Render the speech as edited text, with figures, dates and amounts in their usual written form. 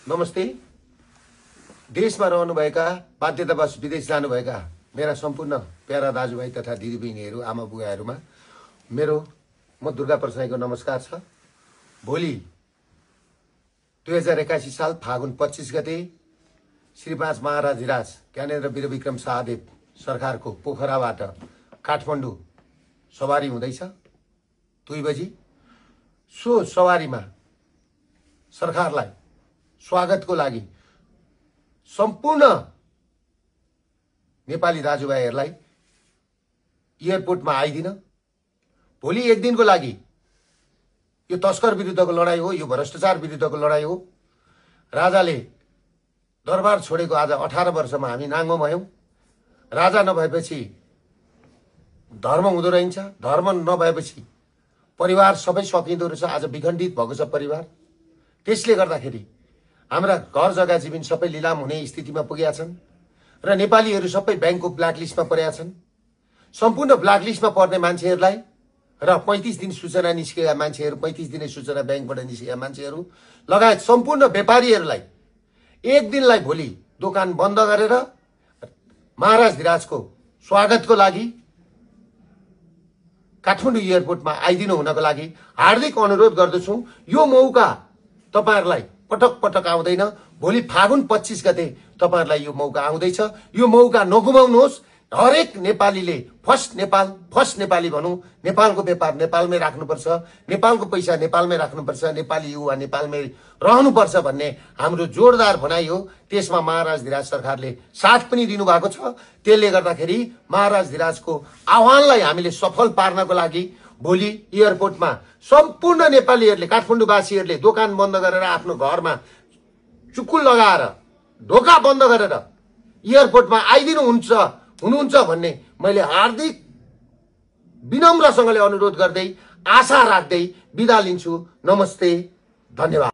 नमस्ते। देशमा रहनुभएका बाध्यतावश विदेश जानुभएका मेरा सम्पूर्ण प्यारा दाजुभाइ तथा दिदीबहिनीहरू आमा बुवाहरूमा मेरो म दुर्गा प्रसाईको नमस्कार छ। भोलि 2081 साल फागुन 25 गते श्री 5 महाराजधिराज ज्ञानेन्द्र वीरविक्रम शाहदेव सरकारको पोखराबाट काठमाडौँ सवारी हुँदैछ 2 बजी। सो सवारीमा सरकारलाई स्वागतको लागि सम्पूर्ण नेपाली दाजुभाइहरूलाई एयरपोर्टमा आइदिन। भोलि एक दिनको लागि यो तस्कर विरुद्धको लडाई हो, यो भ्रष्टाचार विरुद्धको लडाई हो। राजाले दरबार छोडेको आज 18 वर्षमा हामी नाङ्गो भयौं। राजा नभएपछि धर्म हुँदो रहन्छ, धर्म नभएपछि परिवार सबै सकिँदो रहेछ। आज विखण्डित भएको छ परिवार। त्यसले गर्दाखेरि हाम्रा घर जग्गा जीवन सबै लिलाम हुने स्थितिमा पुगेका छन् र नेपालीहरू सबै बैंकको ब्ल्याकलिस्टमा परेका छन्। सम्पूर्ण ब्ल्याकलिस्टमा पर्ने मान्छेहरूलाई र 35 दिन सूचना निस्केका मान्छेहरू, 35 दिने सूचना बैंकबाट निस्केका मान्छेहरू लगायत सम्पूर्ण व्यापारीहरूलाई एक दिनलाई भोलि दोकान बन्द गरेर महाराजधिराजको स्वागतको लागि काठमाडौँ एयरपोर्टमा आइदिनु हुनको लागि हार्दिक अनुरोध गर्दछु। यो मौका तपाईहरुलाई पटक पटक आउँदैन। भोलि फागुन 25 गते तपाईहरुलाई यो मौका आउँदैछ। यो मौका नगुमाउनुहोस्। हरेक नेपालीले फर्स्ट नेपाली भनौं। नेपालको व्यापार नेपालमै राख्नुपर्छ, नेपालको पैसा नेपालमै राख्नुपर्छ, नेपाली युवा नेपालमै रहनुपर्छ भन्ने हाम्रो जोरदार भनाइ हो। त्यसमा महाराजधिराज सरकारले साथ पनि दिनुभएको छ। त्यसले गर्दाखेरि महाराजधिराजको आह्वानलाई हामीले सफल पार्नको लागि भोलि एयरपोर्टमा सम्पूर्ण नेपालीहरूले, काठमाडौँवासीहरूले दोकान बन्द गरेर आफ्नो घरमा चुकुल लगाएर ढोका बन्द गरेर एयरपोर्टमा हुनुहुन्छ भन्ने मैले हार्दिक विनम्रसँगले अनुरोध गर्दै आशा राख्दै बिदा लिन्छु। नमस्ते, धन्यवाद।